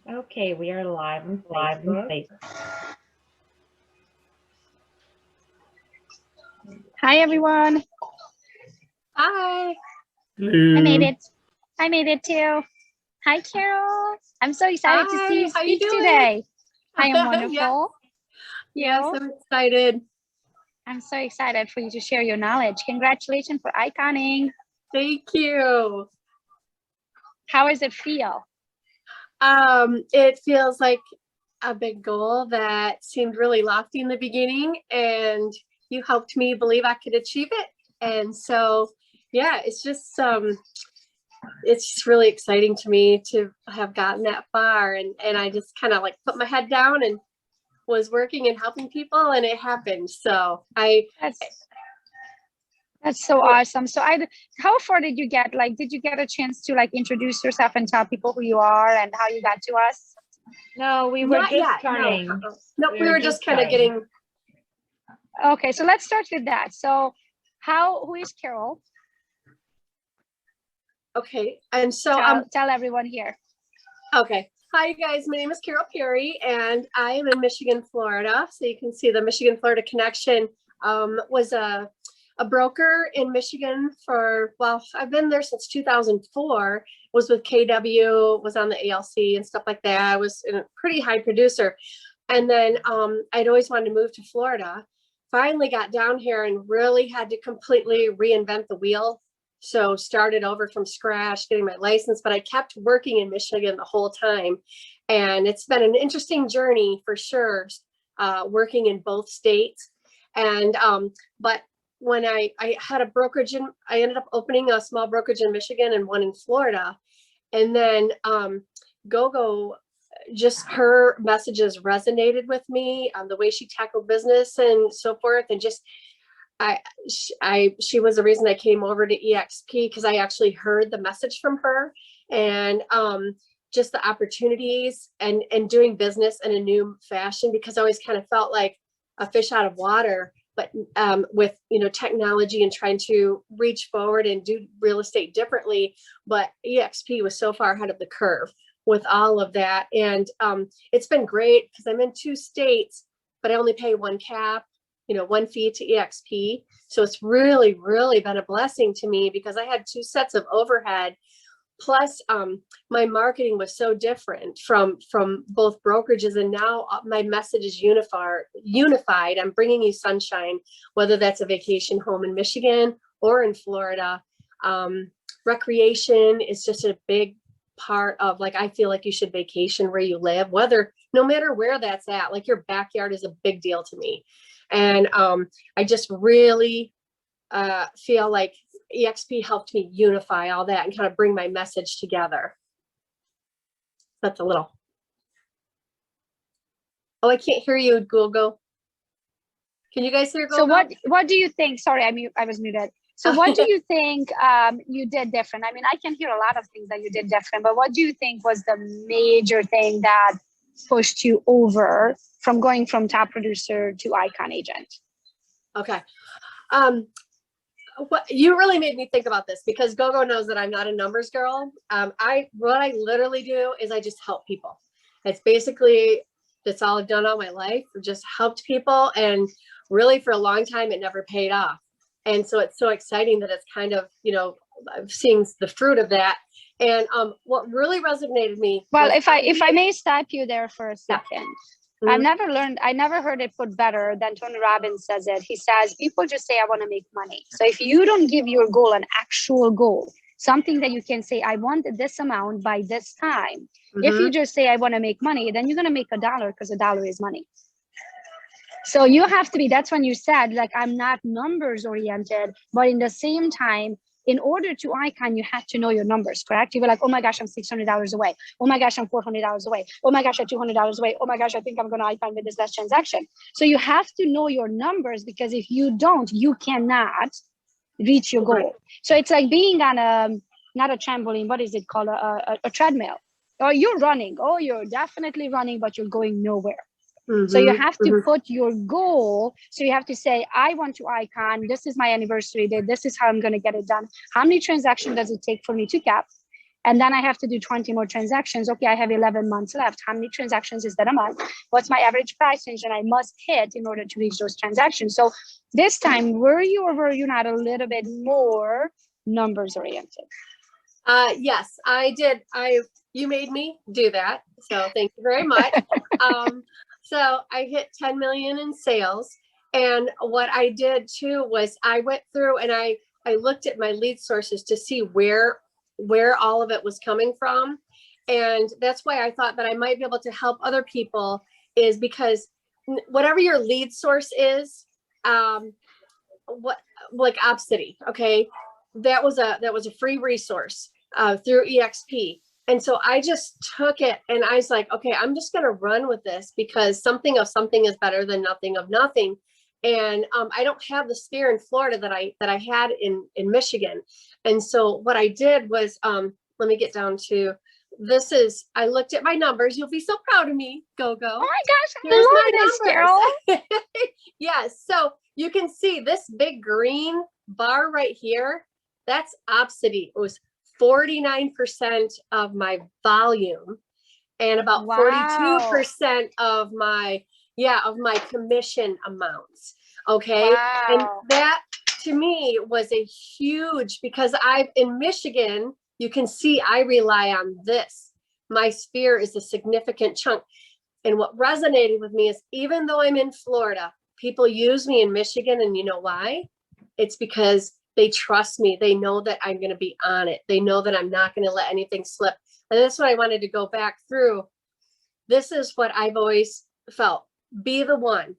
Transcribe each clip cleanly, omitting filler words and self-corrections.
Okay, we are live on Live on Facebook. Facebook. Hi, everyone. Hi. I made Hello. it. I made it too. Hi, Carol. I'm so excited to see Hi. you How you speak doing? today. I am Yes. wonderful. Yes, You? I'm excited. I'm so excited for you to share your knowledge. Congratulations for iconing. Thank you. How does it feel? It feels like a big goal that seemed really lofty in the beginning, and you helped me believe I could achieve it. And so, yeah, it's just really exciting to me to have gotten that far. And I just kind of like put my head down and was working and helping people, and it happened. So That's so awesome. So how far did you get? Like, did you get a chance to like introduce yourself and tell people who you are and how you got to us? No, we were Not just yet. starting. No, we were just kind of getting. Okay, so let's start with that. So who is Carol? Okay, and so tell everyone here. Okay. Hi, guys. My name is Carol Perry, and I am in Michigan, Florida. So you can see the Michigan Florida connection. Was a broker in Michigan for, well, I've been there since 2004. Was with KW, was on the ALC and stuff like that. I was a pretty high producer. And then I'd always wanted to move to Florida. Finally got down here and really had to completely reinvent the wheel. So started over from scratch, getting my license, but I kept working in Michigan the whole time. And it's been an interesting journey for sure, working in both states. And, but when I had a brokerage I ended up opening a small brokerage in Michigan and one in Florida. And then GoGo, just her messages resonated with me on the way she tackled business and so forth. And just, she was the reason I came over to EXP, because I actually heard the message from her, and just the opportunities and doing business in a new fashion, because I always kind of felt like a fish out of water, but with, technology and trying to reach forward and do real estate differently. But EXP was so far ahead of the curve with all of that. And it's been great because I'm in 2 states, but I only pay one cap, one fee to EXP. So it's really, really been a blessing to me, because I had 2 sets of overhead. Plus, my marketing was so different from both brokerages, and now my message is unified. I'm bringing you sunshine, whether that's a vacation home in Michigan or in Florida. Recreation is just a big part of, like, I feel like you should vacation where you live, no matter where that's at. Like, your backyard is a big deal to me. And I just really feel like EXP helped me unify all that and kind of bring my message together. That's a little. Oh, I can't hear you, Google. Can you guys hear Google? So what do you think? Sorry, I was muted. So what do you think you did different? I mean, I can hear a lot of things that you did different, but what do you think was the major thing that pushed you over from going from top producer to icon agent? Okay. What you really made me think about this, because GoGo knows that I'm not a numbers girl. What I literally do is I just help people. It's basically, that's all I've done all my life. I've just helped people, and really for a long time it never paid off. And so it's so exciting that it's kind of, seeing the fruit of that. And what really resonated with me. Well, if I may stop you there for a second. Yeah. I never heard it put better than Tony Robbins says it. He says, people just say, I want to make money. So if you don't give your goal an actual goal, something that you can say, I want this amount by this time. If you just say, I want to make money, then you're going to make $1, because $1 is money. So you have to be, that's when you said, like, I'm not numbers oriented, but in the same time, in order to icon, you had to know your numbers, correct? You were like, oh my gosh, I'm $600 away. Oh my gosh, I'm $400 away. Oh my gosh, I'm $200 away. Oh my gosh, I think I'm going to icon with this last transaction. So you have to know your numbers, because if you don't, you cannot reach your goal. Right. So it's like being on not a trampoline, what is it called? A treadmill. Or you're running. Oh, you're definitely running, but you're going nowhere. So you have to put your goal. So you have to say, I want to icon. This is my anniversary day. This is how I'm going to get it done. How many transactions does it take for me to cap? And then I have to do 20 more transactions. Okay, I have 11 months left. How many transactions is that a month? What's my average price range that I must hit in order to reach those transactions? So this time, were you or were you not a little bit more numbers oriented? Yes, I did. You made me do that. So thank you very much. So I hit 10 million in sales. And what I did too was I went through and I looked at my lead sources to see where all of it was coming from. And that's why I thought that I might be able to help other people, is because whatever your lead source is, like Opcity, okay, that was a free resource through EXP. And so I just took it and I was like, okay, I'm just going to run with this, because something of something is better than nothing of nothing. And I don't have the sphere in Florida that I had in Michigan. And so what I did was, let me get down to, I looked at my numbers. You'll be so proud of me. Go. Oh my gosh, I love this, Carol. Yes. So you can see this big green bar right here. That's Opcity. It was 49% of my volume and about 42% of my commission amounts. Okay. Wow. And that to me was a huge, because in Michigan, you can see I rely on this. My sphere is a significant chunk. And what resonated with me is, even though I'm in Florida, people use me in Michigan. And you know why? It's because they trust me. They know that I'm going to be on it. They know that I'm not going to let anything slip. And that's what I wanted to go back through. This is what I've always felt. Be the one.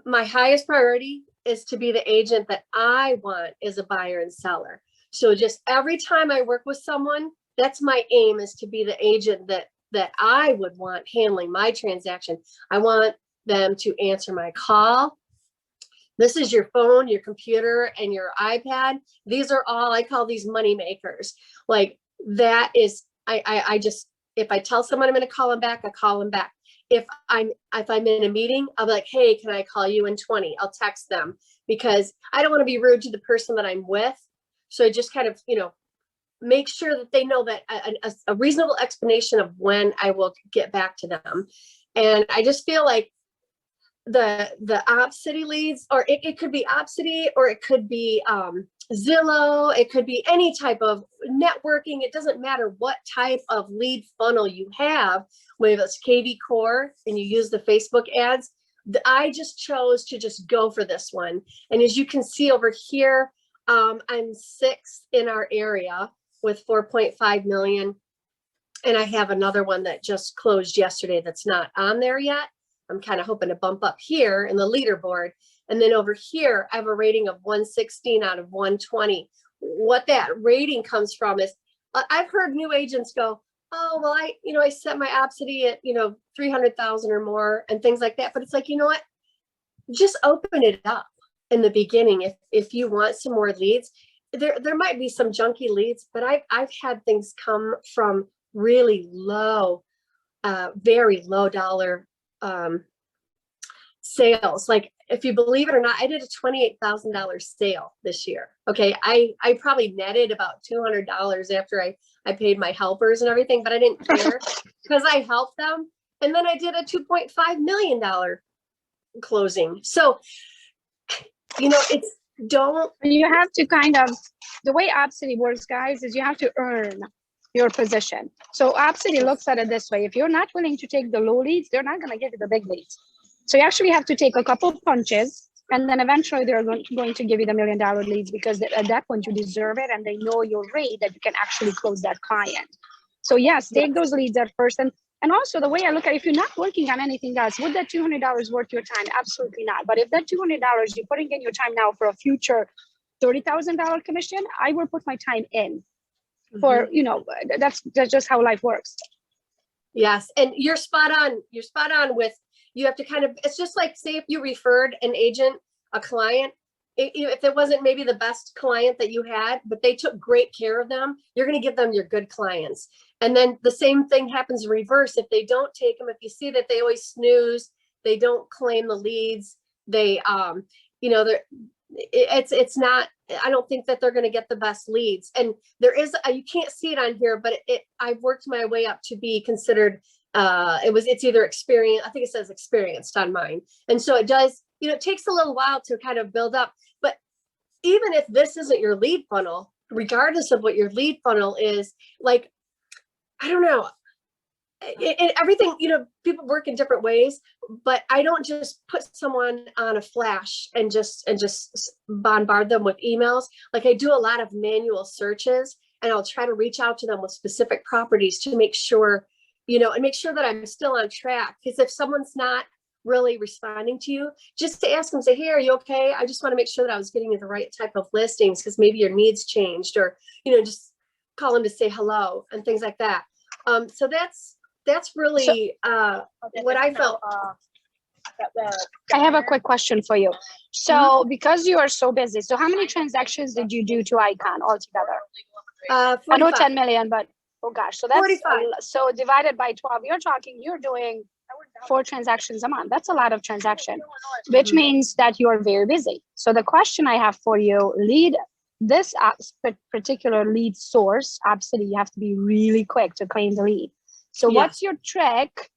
My highest priority is to be the agent that I want as a buyer and seller. So just every time I work with someone, that's my aim, is to be the agent that I would want handling my transaction. I want them to answer my call. This is your phone, your computer, and your iPad. These are all, I call these money makers. Like that is, I just, if I tell someone I'm going to call them back, I call them back. If I'm in a meeting, I'll be like, hey, can I call you in 20? I'll text them, because I don't want to be rude to the person that I'm with. So I just kind of, make sure that they know that a reasonable explanation of when I will get back to them. And I just feel like the Opcity leads, or it could be Opcity, or it could be Zillow, it could be any type of networking. It doesn't matter what type of lead funnel you have, whether it's KV Core and you use the Facebook ads. I just chose to just go for this one. And as you can see over here, I'm sixth in our area with 4.5 million. And I have another one that just closed yesterday that's not on there yet. I'm kind of hoping to bump up here in the leaderboard. And then over here, I have a rating of 116 out of 120. What that rating comes from is, I've heard new agents go, oh, well, I set my Opcity at, 300,000 or more and things like that. But it's like, you know what? Just open it up in the beginning. If you want some more leads, there might be some junky leads, but I've had things come from really low, very low dollar sales. Like, if you believe it or not, I did a $28,000 sale this year. Okay. I probably netted about $200 after I paid my helpers and everything, but I didn't care because I helped them. And then I did a $2.5 million closing. So, you have to kind of, the way Opcity works, guys, is you have to earn your position. So Opcity looks at it this way: if you're not willing to take the low leads, they're not going to give you the big leads. So you actually have to take a couple of punches, and then eventually they're going to give you the $1 million leads, because at that point you deserve it, and they know your rate that you can actually close that client. So yes, take those leads at first. And also, the way I look at it, if you're not working on anything else, would that $200 worth your time? Absolutely not. But if that $200, you're putting in your time now for a future $30,000 commission, I will put my time in for, that's just how life works. Yes. And you're spot on. You're spot on with, you have to kind of, it's just like, say if you referred an agent, a client, if it wasn't maybe the best client that you had, but they took great care of them, you're going to give them your good clients. And then the same thing happens in reverse. If they don't take them, if you see that they always snooze, they don't claim the leads, they, it's not, I don't think that they're going to get the best leads. And there is, you can't see it on here, but I've worked my way up to be considered, it's either experience, I think it says experienced on mine. And so it does, it takes a little while to kind of build up, but even if this isn't your lead funnel, regardless of what your lead funnel is, like, I don't know, everything, people work in different ways, but I don't just put someone on a flash and just bombard them with emails. Like, I do a lot of manual searches, and I'll try to reach out to them with specific properties to make sure, and make sure that I'm still on track. Because if someone's not really responding to you, just to ask them, say, hey, are you okay? I just want to make sure that I was getting you the right type of listings, because maybe your needs changed, or, just call them to say hello and things like that. So that's really what I felt. I have a quick question for you. So because you are so busy, so how many transactions did you do to Icon altogether? 45. I know 10 million, but oh gosh, so that's 45. So divided by 12, you're doing 4 transactions a month. That's a lot of transactions, which means that you are very busy. So the question I have for you, this particular lead source, absolutely, you have to be really quick to claim the lead. So what's your trick?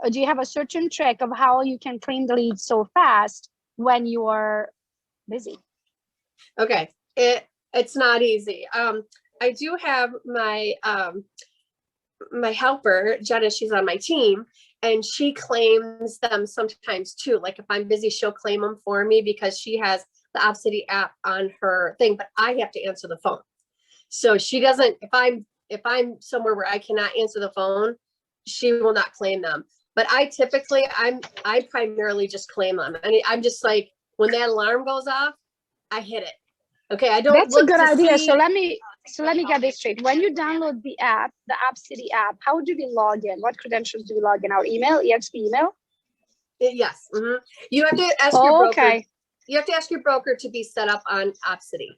Do you have a certain trick of how you can claim the lead so fast when you are busy? Okay, it's not easy. I do have my my helper, Jenna, she's on my team, and she claims them sometimes too. Like, if I'm busy, she'll claim them for me because she has the Opcity app on her thing, but I have to answer the phone. So she doesn't, if I'm somewhere where I cannot answer the phone, she will not claim them. But I primarily just claim them. I mean, I'm just like, when that alarm goes off, I hit it. Okay, I don't. That's a good idea. See. So let me get this straight. When you download the app, the Opcity app, how do we log in? What credentials do we log in? Our email, EXP email? Yes. Mm-hmm. You have to ask your broker. Okay. You have to ask your broker to be set up on Opcity.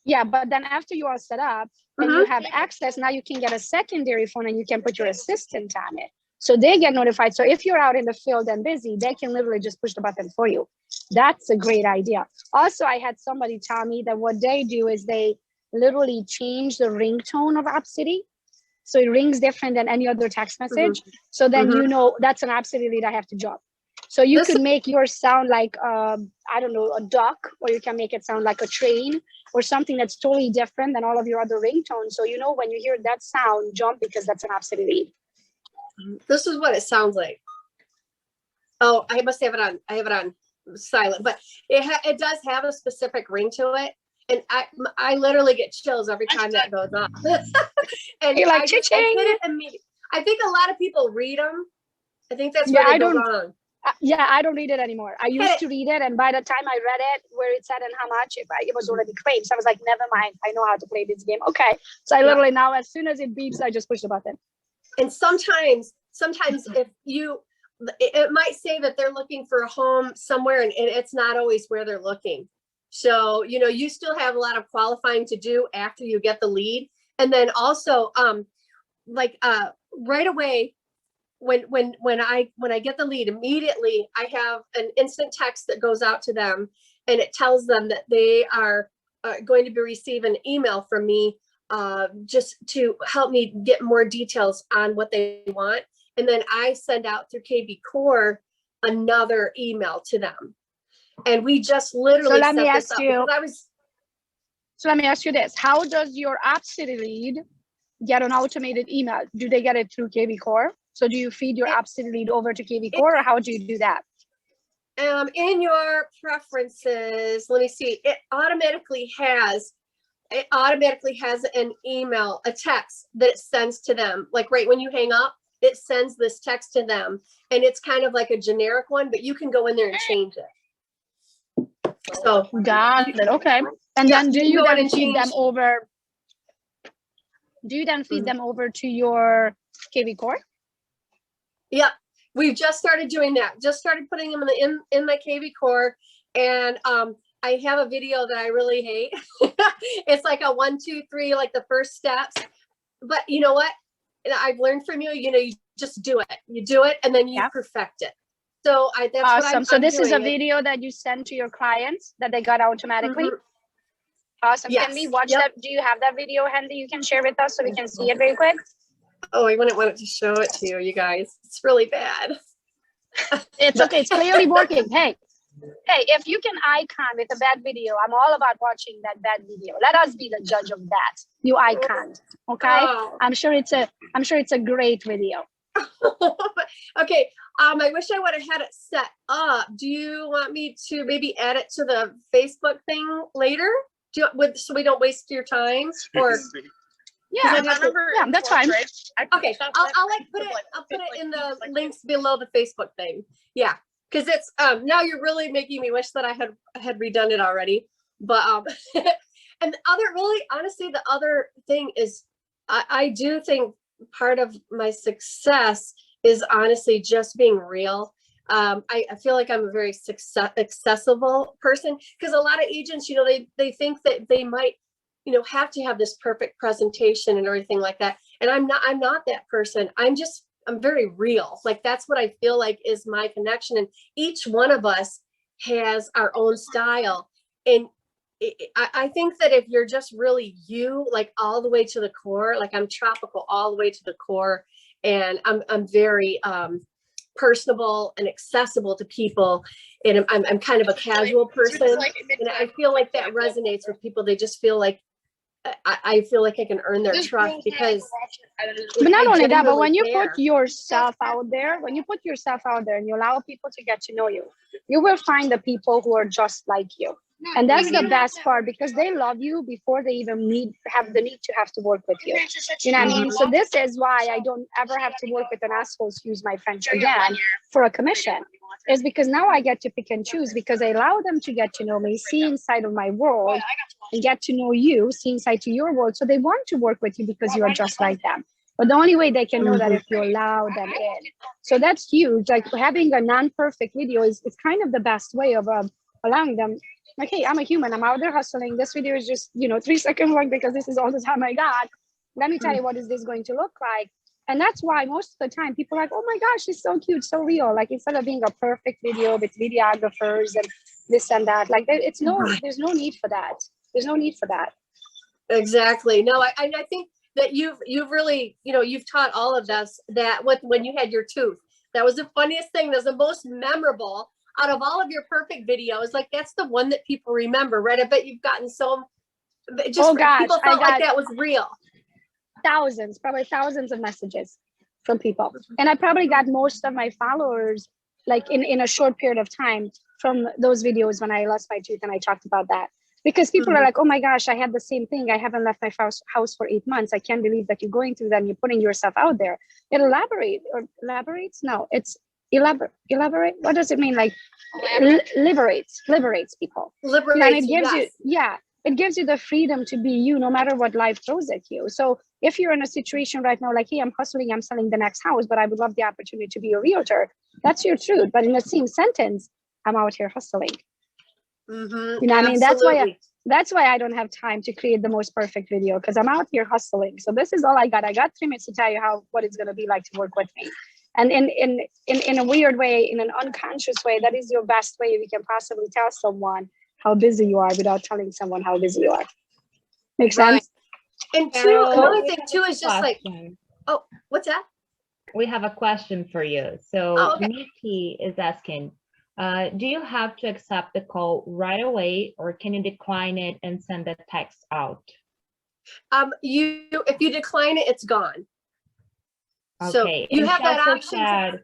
Yeah, but then after you are set up and you have access, now you can get a secondary phone and you can put your assistant on it. So they get notified. So if you're out in the field and busy, they can literally just push the button for you. That's a great idea. Also, I had somebody tell me that what they do is they literally change the ringtone of Opcity. So it rings different than any other text message. So then that's an Opcity lead I have to drop. So you could make yours sound like, I don't know, a duck, or you can make it sound like a train or something that's totally different than all of your other ringtones. So, when you hear that sound, jump, because that's an Opcity lead. This is what it sounds like. Oh, I must have it on. I have it on silent, but it does have a specific ring to it. And I literally get chills every time that goes on. And you're like, I hit it immediately. I think a lot of people read them. I think that's where they go wrong. I don't read it anymore. I used to read it, and by the time I read it, where it said and how much, it was already claimed. So I was like, never mind. I know how to play this game. Okay. So I literally now, as soon as it beeps, I just push the button. And sometimes if it might say that they're looking for a home somewhere, and it's not always where they're looking. So, you still have a lot of qualifying to do after you get the lead. And then also, right away, when I get the lead, immediately I have an instant text that goes out to them, and it tells them that they are going to be receiving an email from me, just to help me get more details on what they want. And then I send out through KB Core another email to them. And we just literally So let me ask you this. How does your Opcity lead get an automated email? Do they get it through KB Core? So do you feed your Opcity lead over to KB Core, or how do you do that? In your preferences, let me see. It automatically has an email, a text that it sends to them. Like right when you hang up, it sends this text to them, and it's kind of like a generic one, but you can go in there and change it. So got it. Okay. And then do you then feed them over? Do you then feed them over to your KB Core? Yep. We've just started doing that. Just started putting them in my KB Core, and I have a video that I really hate. It's like a 1, 2, 3, like the first steps. But you know what? I've learned from you. You just do it. You do it, and then you perfect it. So that's what Awesome. So I'm this is a doing. video that you send to your clients that they got automatically. Mhm. Awesome. Can we Yes. watch Yep. that? Do you have that video handy? You can share with us so we can see it very quick. Oh, I wouldn't want to show it to you, you guys. It's really bad. It's But- okay. It's clearly working. Hey, if you can icon with a bad video, I'm all about watching that bad video. Let us be the judge of that. You icon. Okay. Oh. I'm sure it's a great video. Okay. I wish I would have had it set up. Do you want me to maybe add it to the Facebook thing later? So we don't waste your time? Or Yeah. I have to- Yeah, that's fine. okay, I'll put it in the links below the Facebook thing. Yeah, because it's now you're really making me wish that I had redone it already. But and the other really honestly, the other thing is I do think part of my success is honestly just being real. I feel like I'm a very accessible person because a lot of agents, they think that they might, have to have this perfect presentation and everything like that. And I'm not that person. I'm very real. Like that's what I feel like is my connection. And each one of us has our own style. And I think that if you're just really you, like all the way to the core, like I'm tropical all the way to the core, and I'm very personable and accessible to people, and I'm kind of a casual person, and I feel like that resonates with people. They just feel like I feel like I can earn their trust because. But not I only that, but when you genuinely put care. yourself out there, and you allow people to get to know you, you will find the people who are just like you. And that's the best part because they love you before they even have the need to have to work with you. You know what I mean? So this is why I don't ever have to work with an asshole, excuse my French again, for a commission. Is because now I get to pick and choose because I allow them to get to know me, see inside of my world, and get to know you, see inside to your world. So they want to work with you because you are just like them. But the only way they can know that if you allow them in. So that's huge. Like having a non-perfect video is kind of the best way of allowing them. Like, hey, I'm a human. I'm out there hustling. This video is just, 3 seconds long because this is all the time I got. Let me tell you, what is this going to look like? And that's why most of the time people are like, oh my gosh, she's so cute, so real. Like instead of being a perfect video with videographers and this and that, like there's no need for that. There's no need for that. Exactly. No, I think that you've really, you've taught all of us that when you had your tooth, that was the funniest thing. That was the most memorable out of all of your perfect videos. Like that's the one that people remember, right? I bet you've gotten people felt like that was real. Probably thousands of messages from people. And I probably got most of my followers like in a short period of time from those videos when I lost my tooth and I talked about that. Because people are like, oh my gosh, I had the same thing. I haven't left my house for 8 months. I can't believe that you're going through that and you're putting yourself out there. It elaborates? No, it's elaborate. What does it mean? Like liberates people. Liberates, and it gives yes. It gives you the freedom to be you no matter what life throws at you. So if you're in a situation right now, like, hey, I'm hustling, I'm selling the next house, but I would love the opportunity to be a realtor. That's your truth. But in the same sentence, I'm out here hustling. Mm-hmm. You know what I mean? That's why I don't have time to create the most perfect video because I'm out here hustling. So this is all I got. I got 3 minutes to tell you what it's going to be like to work with me. And in a weird way, in an unconscious way, that is your best way we can possibly tell someone how busy you are without telling someone how busy you are. Make sense? And Carol, another we thing have too a is just like, question. oh, what's that? We have a question for you. So okay. Nikki is asking, do you have to accept the call right away or can you decline it and send the text out? If you decline it, it's gone. Okay. So you have she that also option. said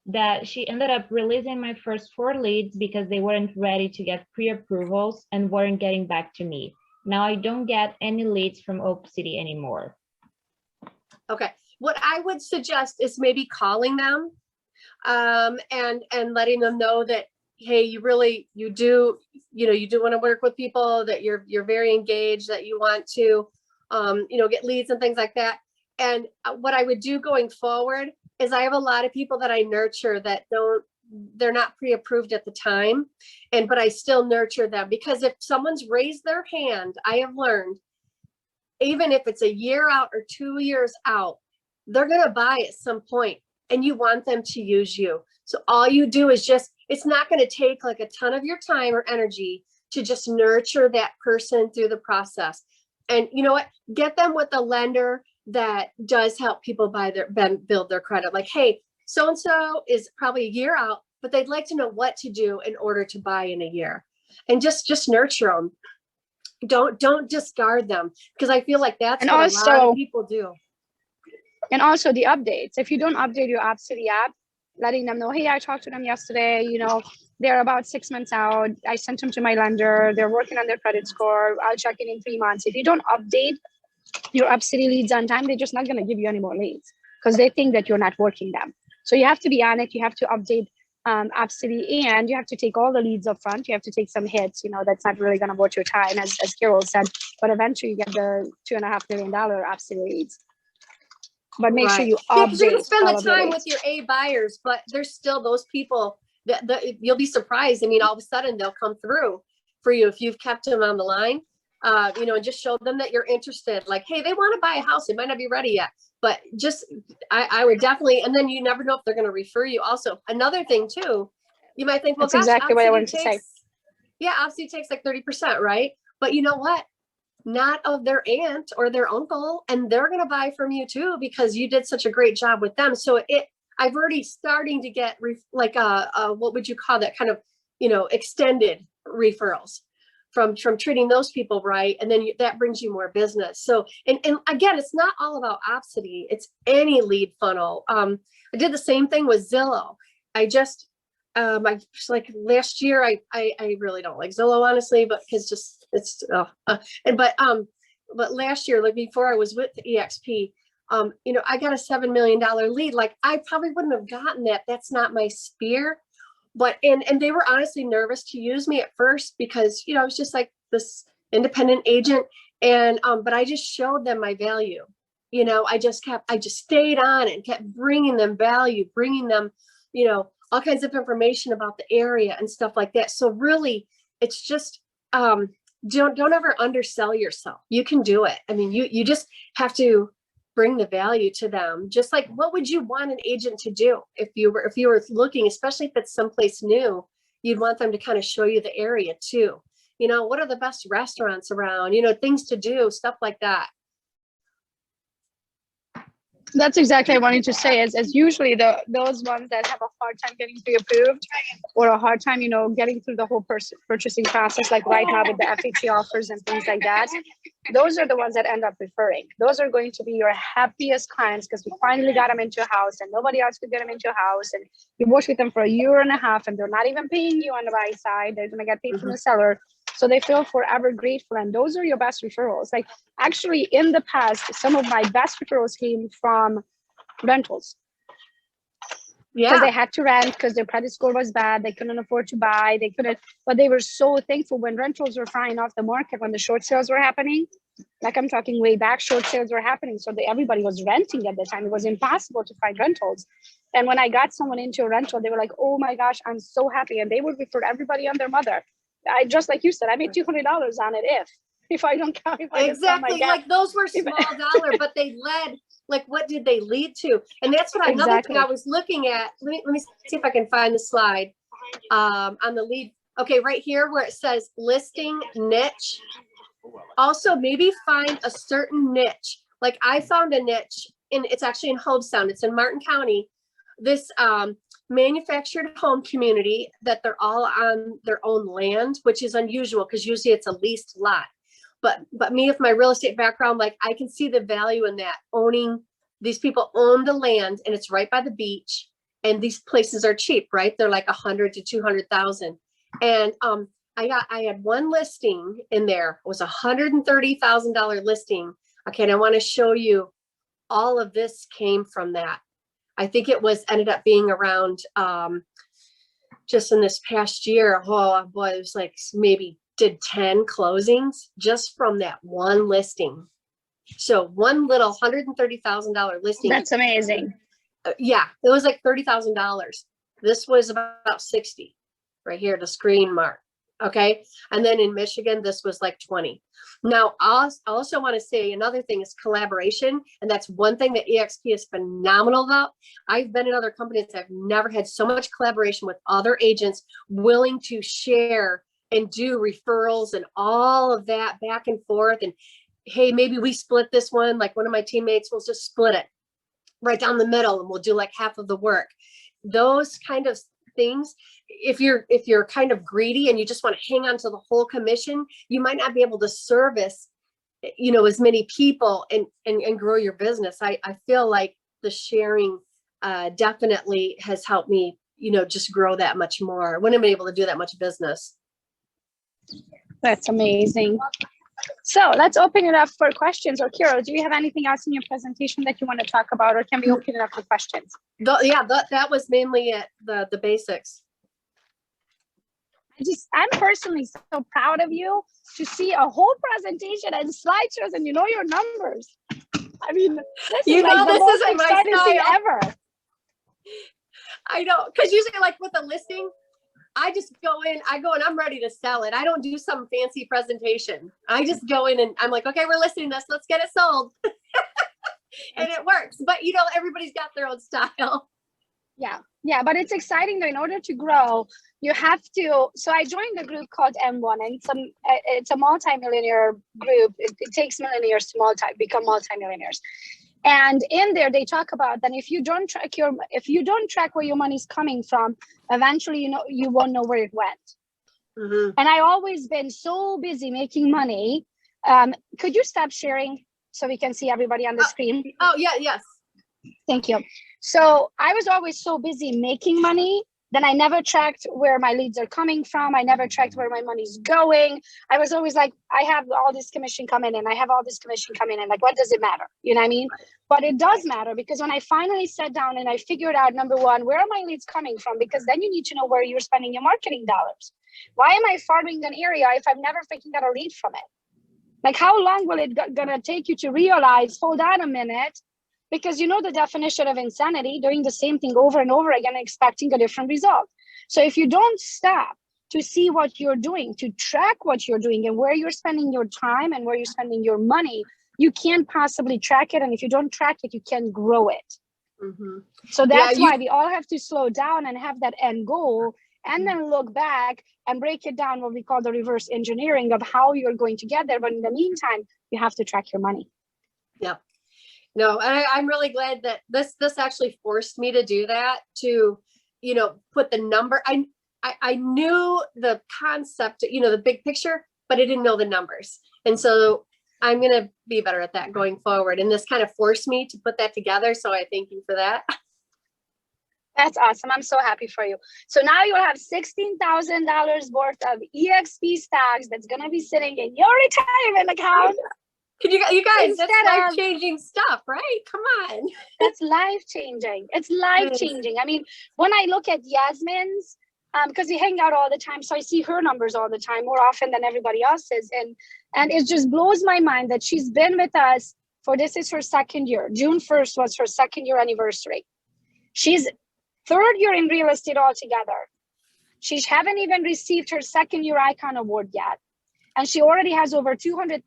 that she ended up releasing my first 4 leads because they weren't ready to get pre-approvals and weren't getting back to me. Now I don't get any leads from Oak City anymore. Okay. What I would suggest is maybe calling them and letting them know that, hey, you do want to work with people, that you're very engaged, that you want to, get leads and things like that. And what I would do going forward is I have a lot of people that I nurture that they're not pre-approved at the time, but I still nurture them because if someone's raised their hand, I have learned, even if it's a year out or 2 years out, they're going to buy at some point. and you want them to use you. So all you do is just, it's not going to take like a ton of your time or energy to just nurture that person through the process. And you know what? Get them with a lender that does help people build their credit. Like, hey, so-and-so is probably a year out, but they'd like to know what to do in order to buy in a year. And just nurture them. Don't discard them, because I feel like that's what a lot of people do. And also the updates. If you don't update your Opcity app, letting them know, hey, I talked to them yesterday, you know, they're about 6 months out. I sent them to my lender. They're working on their credit score. I'll check in 3 months. If you don't update your Opcity leads on time, they're just not going to give you any more leads because they think that you're not working them. So you have to be on it. You have to update Opcity, and you have to take all the leads up front. You have to take some hits. You know, that's not really going to worth your time, as Carol said, but eventually you get the $2.5 million Opcity leads. But make sure you update. You can spend the time with your A buyers, but there's still those people that you'll be surprised. I mean, all of a sudden they'll come through for you if you've kept them on the line, you know, and just show them that you're interested. Like, hey, they want to buy a house. It might not be ready yet, but just, I would definitely, and then you never know if they're going to refer you. Also, another thing too, you might think, well, that's exactly what I wanted to say. Yeah, Opcity takes like 30%, right? But you know what? Not of their aunt or their uncle, and they're going to buy from you too because you did such a great job with them. So I've already starting to get like what would you call that, kind of, you know, extended referrals from treating those people right, and then that brings you more business. So and again, it's not all about Opcity, it's any lead funnel. I did the same thing with Zillow. I like last year, I really don't like Zillow, honestly, but because just it's but last year, like before I was with EXP, you know, I got a $7 million lead. Like I probably wouldn't have gotten that. That's not my sphere. But and they were honestly nervous to use me at first because, you know, I was just like this independent agent, and but I just showed them my value. You know, I just stayed on and kept bringing them value, bringing them, you know, all kinds of information about the area and stuff like that. So really, it's just don't ever undersell yourself. You can do it. I mean, you just have to bring the value to them. Just like, what would you want an agent to do if you were looking, especially if it's someplace new? You'd want them to kind of show you the area too. You know, what are the best restaurants around? You know, things to do, stuff like that. That's exactly what I wanted to say. Is usually those ones that have a hard time getting pre-approved or a hard time, you know, getting through the whole purchasing process, like right now with the FHA offers and things like that. Those are the ones that end up referring. Those are going to be your happiest clients because we finally got them into a house and nobody else could get them into a house. And you worked with them for a year and a half and they're not even paying you on the buy side. They're going to get paid from the seller. So they feel forever grateful. And those are your best referrals. Like actually in the past, some of my best referrals came from rentals. Yeah. Because they had to rent because their credit score was bad. They couldn't afford to buy. But they were so thankful when rentals were flying off the market, when the short sales were happening. Like I'm talking way back, short sales were happening. So everybody was renting at the time. It was impossible to find rentals. And when I got someone into a rental, they were like, oh my gosh, I'm so happy. And they would refer everybody and their mother. I just, like you said, I made $200 on it if I don't count. Exactly. Like those were small dollar, but they led, like, what did they lead to? And that's what another thing I was looking at. Let me see if I can find the slide on the lead. Okay, right here where it says listing niche. Also, maybe find a certain niche. Like I found a niche it's actually in Hobestown. It's in Martin County. This manufactured home community that they're all on their own land, which is unusual because usually it's a leased lot. But me with my real estate background, like I can see the value in that. These people own the land and it's right by the beach, and these places are cheap, right? They're like 100 to 200,000. And I had one listing in there. It was $130,000 listing. Okay, and I want to show you all of this came from that. I think it ended up being around just in this past year. Oh boy, it was like maybe did 10 closings just from that one listing. So one little $130,000 listing. That's amazing. Yeah, it was like $30,000. This was about 60 right here, the screen mark. Okay. And then in Michigan, this was like 20. Now, I also want to say another thing is collaboration. And that's one thing that EXP is phenomenal about. I've been in other companies that have never had so much collaboration with other agents willing to share and do referrals and all of that back and forth. And hey, maybe we split this one. Like one of my teammates will just split it right down the middle and we'll do like half of the work. Those kind of things, if you're kind of greedy and you just want to hang on to the whole commission, you might not be able to service, as many people and grow your business. I feel like the sharing definitely has helped me, just grow that much more. I wouldn't have been able to do that much business. That's amazing. So let's open it up for questions. Or Carol, do you have anything else in your presentation that you want to talk about, or can we open it up for questions? That was mainly it, the basics. I'm personally so proud of you to see a whole presentation and slideshows and your numbers. I mean, this is like the most exciting thing ever. I know, because usually like with a listing, I just go in, I'm ready to sell it. I don't do some fancy presentation. I just go in and I'm like, okay, we're listing this. Let's get it sold. And it works. But everybody's got their own style. Yeah, but it's exciting though. In order to grow, you have to. So I joined a group called M1, and it's a multi-millionaire group. It takes millionaires to become multi-millionaires. And in there, they talk about that if you don't track where your money's coming from, eventually, you won't know where it went. Mm-hmm. And I always been so busy making money. Could you stop sharing so we can see everybody on the screen? Oh yeah, yes. Thank you. So I was always so busy making money, then I never tracked where my leads are coming from. I never tracked where my money's going. I was always like, I have all this commission coming in. I have all this commission coming in. Like, what does it matter? You know what I mean? But it does matter, because when I finally sat down and I figured out, number one, where are my leads coming from? Because then you need to know where you're spending your marketing dollars. Why am I farming an area if I've never freaking got a lead from it? Like, how long will it gonna take you to realize, hold on a minute, because the definition of insanity, doing the same thing over and over again, expecting a different result. So if you don't stop to see what you're doing, to track what you're doing and where you're spending your time and where you're spending your money, you can't possibly track it. And if you don't track it, you can't grow it. Mm-hmm. So that's why we all have to slow down and have that end goal, and then look back and break it down, what we call the reverse engineering of how you're going to get there. But in the meantime, you have to track your money. Yeah. No, I'm really glad that this actually forced me to do that, to, put the number. I knew the concept, the big picture, but I didn't know the numbers. And so I'm going to be better at that going forward. And this kind of forced me to put that together. So I thank you for that. That's awesome. I'm so happy for you. So now you'll have $16,000 worth of EXP stocks that's going to be sitting in your retirement account. Can you guys, that's life-changing stuff, right? Come on. That's life-changing. It's life-changing. I mean, when I look at Yasmin's, because we hang out all the time, so I see her numbers all the time, more often than everybody else's. And it just blows my mind that she's been with us this is her second year. June 1st was her second year anniversary. She's third year in real estate altogether. She haven't even received her second year Icon Award yet. And she already has over $200,000,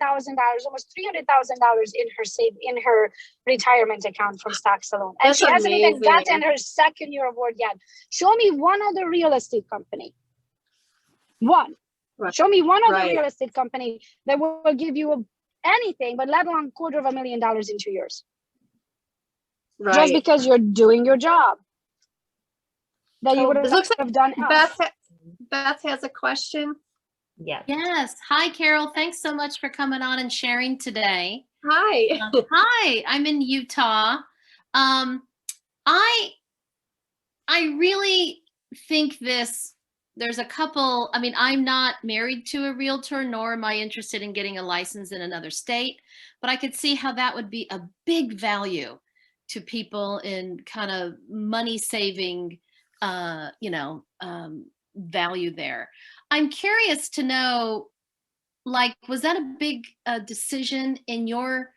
almost $300,000 in her retirement account from stocks alone. And she hasn't even gotten her second year award yet. Show me one other real estate company. One. Right. Show me one other real estate company that will give you anything, but let alone $250,000 in 2 years. Right. Just because you're doing your job. That you would have done else. Beth has a question. Yes. Hi, Carol. Thanks so much for coming on and sharing today. Hi. Hi. I'm in Utah. I really think there's a couple. I mean, I'm not married to a realtor, nor am I interested in getting a license in another state, but I could see how that would be a big value to people in kind of money saving, value there. I'm curious to know, like, was that a big decision in your,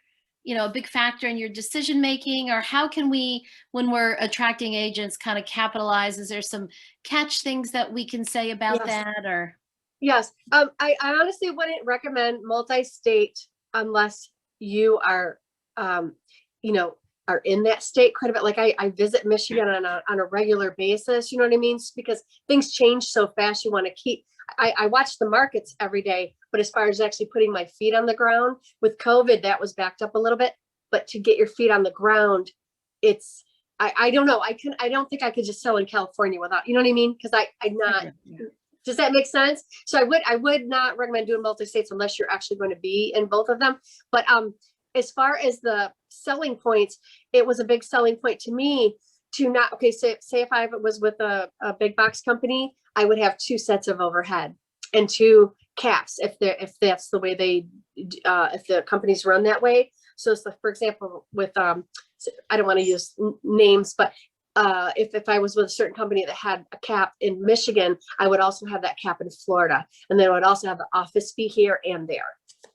a big factor in your decision making, or how can we, when we're attracting agents, kind of capitalize? Is there some catch things that we can say about that, or? Yes, I honestly wouldn't recommend multi-state unless you are, you know, are in that state quite a bit. Like I visit Michigan on a regular basis, you know what I mean? Because things change so fast, you want to keep, I watch the markets every day, but as far as actually putting my feet on the ground with COVID, that was backed up a little bit. But to get your feet on the ground, it's, I don't know. I don't think I could just sell in California without, you know what I mean? Because I'm not, does that make sense? So I would not recommend doing multi-states unless you're actually going to be in both of them. But as far as the selling points, it was a big selling point to me to not, okay, say if I was with a big box company, I would have 2 sets of overhead and 2 caps if that's the way they, if the companies run that way. So, for example, with, I don't want to use names, but if I was with a certain company that had a cap in Michigan, I would also have that cap in Florida. And then I would also have the office fee here and there.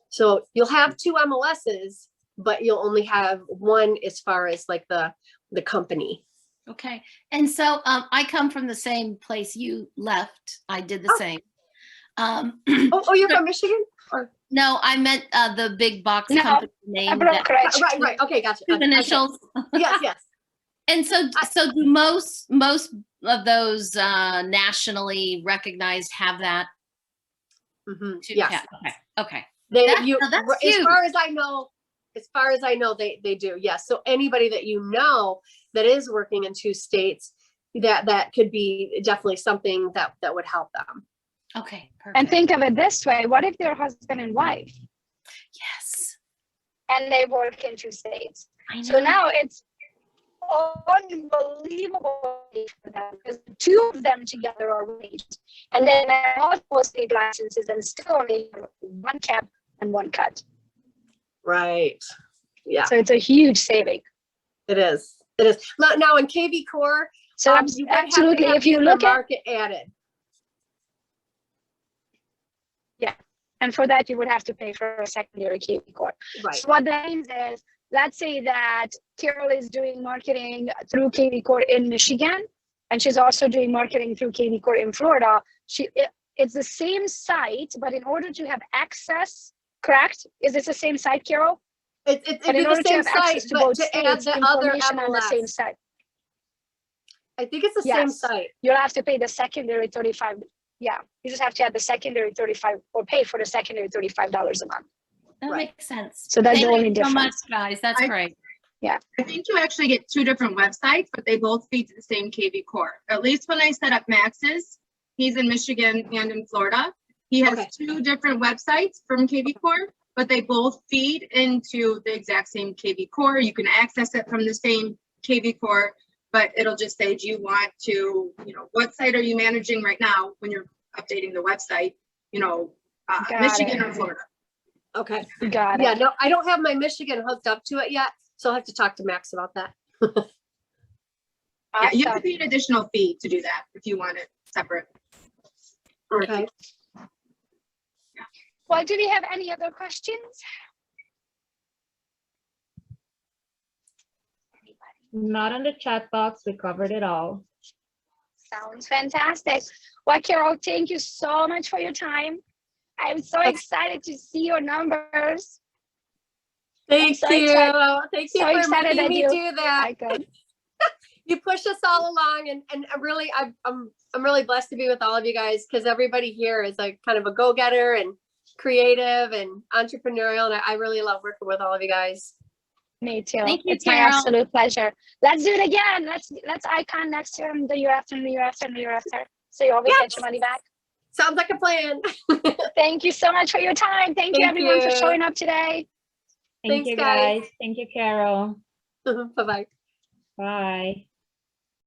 So you'll have 2 MLSs, but you'll only have 1 as far as like the company. Okay. And so I come from the same place you left. I did the same. Oh, you're from Michigan? Or No, I meant the big box No, company name. brokerage. right. Okay, gotcha. Two Okay. initials. Yes. And so do most of those nationally recognized have that? Mhm, Too? yes. Okay. They, That's as huge. far as I know, they do. Yes. So anybody that you know that is working in 2 states, that could be definitely something that would help them. Okay, perfect. And think of it this way, what if they're husband and wife Yes, and they work in 2 states? I know. So now it's unbelievable for them because the 2 of them together are waged. And then they have multiple state licenses and still only have 1 cap and 1 cut. Right. Yeah, So it's a huge saving. it is. It is. Now in KV Core, So you would have to absolutely, have if you the look at, market added. and for that, you would have to pay for a secondary KV Core. Right. So what that means is, let's say that Carol is doing marketing through KV Core in Michigan, and she's also doing marketing through KV Core in Florida. It's the same site, but in order to have access, correct? Is this the same site, Carol? It'd But be in order the to same have access site, to but both to add states, the other information on the same MLS. site, I think it's the same Yes. site. you'll have to pay the secondary 35. Yeah, you just have to add the secondary 35 or pay for the secondary $35 a month. That Right. makes sense. So that's the Thank only you so much, difference. guys. That's great. I think you actually get 2 different websites, but they both feed to the same KV Core. At least when I set up Max's, he's in Michigan and in Florida. He has Okay. 2 different websites from KV Core, but they both feed into the exact same KV Core. You can access it from the same KV Core, but it'll just say, do you want to, what site are you managing right now when you're updating the website, Got Michigan it. or Florida? Okay. Got Yeah, it. no, I don't have my Michigan hooked up to it yet, so I'll have to talk to Max about that. Yeah, you have to Awesome. pay an additional fee to do that if you want it separate. Okay. Well, do we have any other questions? Anybody? Not on the chat box. We covered it all. Sounds fantastic. Well, Carol, thank you so much for your time. I'm so excited to see your numbers. Thank so you. excited- Thank you so for excited making that me you- do that. I could. You push us all along, and I'm really blessed to be with all of you guys because everybody here is like kind of a go-getter and creative and entrepreneurial, and I really love working with all of you guys. Me too. Thank you, It's my Carol. absolute pleasure. Let's do it again. Let's icon next year and the year after and the year after and the year after. So you always get your money back. Sounds like a plan. Thank you so much for your time. Thank you Thank everyone for you. showing up today. Thank Thanks, you, guys. guys. Thank you, Carol. Bye-bye. Bye.